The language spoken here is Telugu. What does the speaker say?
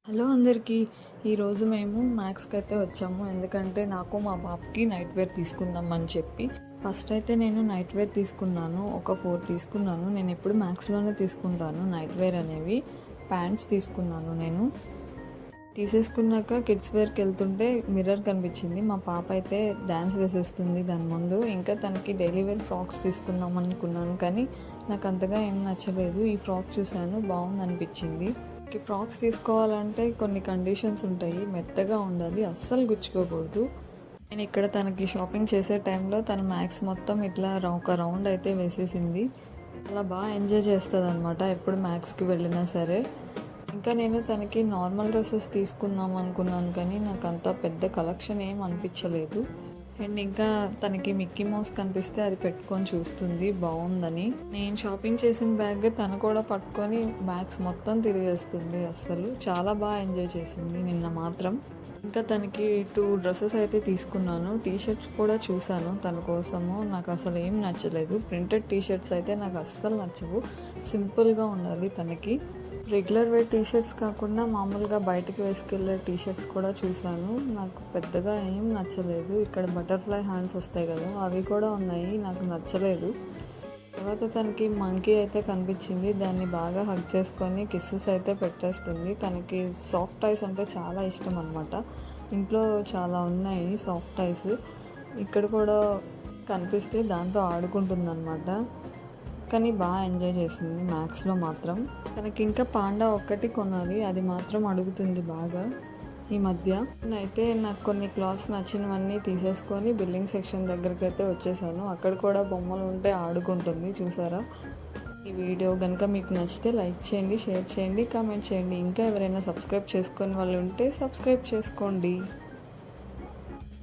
హలో అందరికీ. ఈరోజు మేము మ్యాక్స్కి అయితే వచ్చాము. ఎందుకంటే నాకు మా బాబుకి నైట్ వేర్ తీసుకుందాం అని చెప్పి ఫస్ట్ అయితే నేను నైట్ వేర్ తీసుకున్నాను. ఒక 4 తీసుకున్నాను. నేను ఎప్పుడు మ్యాక్స్లోనే తీసుకుంటాను నైట్ వేర్ అనేవి. ప్యాంట్స్ తీసుకున్నాను. నేను తీసేసుకున్నాక కిడ్స్ వేర్కి వెళ్తుంటే మిర్రర్ కనిపించింది. మా పాప అయితే డ్యాన్స్ వేసేస్తుంది దాని ముందు. ఇంకా తనకి డైలీ వేర్ ఫ్రాక్స్ తీసుకుందాం అనుకున్నాను, కానీ నాకు అంతగా ఏం నచ్చలేదు. ఈ ఫ్రాక్ చూశాను, బాగుంది అనిపించింది. ఫ్రాక్స్ తీసుకోవాలంటే కొన్ని కండిషన్స్ ఉంటాయి. మెత్తగా ఉండాలి, అస్సలు గుచ్చుకోకూడదు. నేను ఇక్కడ తనకి షాపింగ్ చేసే టైంలో తన మ్యాక్స్ మొత్తం ఇట్లా ఒక రౌండ్ అయితే వేసేసింది. అలా బాగా ఎంజాయ్ చేస్తుంది అనమాట ఎప్పుడు మ్యాక్స్కి వెళ్ళినా సరే. ఇంకా నేను తనకి నార్మల్ డ్రెస్సెస్ తీసుకుందాం అనుకున్నాను, కానీ నాకు అంత పెద్ద కలెక్షన్ ఏం అనిపించలేదు. అండ్ ఇంకా తనకి మిక్కీ మౌస్ కనిపిస్తే అది పెట్టుకొని చూస్తుంది బాగుందని. నేను షాపింగ్ చేసిన బ్యాగ్ తను కూడా పట్టుకొని బ్యాగ్స్ మొత్తం తిరిగేస్తుంది. అస్సలు చాలా బాగా ఎంజాయ్ చేసింది నిన్న మాత్రం. ఇంకా తనకి 2 డ్రెస్సెస్ అయితే తీసుకున్నాను. టీషర్ట్స్ కూడా చూశాను తన కోసము. నాకు అసలు ఏం నచ్చలేదు. ప్రింటెడ్ టీషర్ట్స్ అయితే నాకు అస్సలు నచ్చవు. సింపుల్గా ఉండాలి తనకి. రెగ్యులర్ వేర్ టీషర్ట్స్ కాకుండా మామూలుగా బయటకు వేసుకెళ్ళే టీషర్ట్స్ కూడా చూశాను. నాకు పెద్దగా ఏం నచ్చలేదు. ఇక్కడ బటర్ఫ్లై హ్యాండ్స్ వస్తాయి కదా, అవి కూడా ఉన్నాయి, నాకు నచ్చలేదు. తర్వాత తనకి మంకీ అయితే కనిపించింది. దాన్ని బాగా హగ్ చేసుకొని కిస్సెస్ అయితే పెట్టేస్తుంది. తనకి సాఫ్ట్ టాయ్స్ అంటే చాలా ఇష్టం అనమాట. ఇంట్లో చాలా ఉన్నాయి సాఫ్ట్ టాయ్స్. ఇక్కడ కూడా కనిపిస్తే దాంతో ఆడుకుంటుంది అనమాట. కానీ బాగా ఎంజాయ్ చేసింది మ్యాక్స్లో మాత్రం. తనకి ఇంకా పాండా ఒక్కటి కొనాలి, అది మాత్రం అడుగుతుంది బాగా ఈ మధ్య. అయితే నాకు కొన్ని క్లాత్స్ నచ్చినవన్నీ తీసేసుకొని బిల్లింగ్ సెక్షన్ దగ్గరికి అయితే వచ్చేసాను. అక్కడ కూడా బొమ్మలు ఉంటే ఆడుకుంటుంది, చూసారా. ఈ వీడియో కనుక మీకు నచ్చితే లైక్ చేయండి, షేర్ చేయండి, కామెంట్ చేయండి. ఇంకా ఎవరైనా సబ్స్క్రైబ్ చేసుకొని వాళ్ళు ఉంటే సబ్స్క్రైబ్ చేసుకోండి.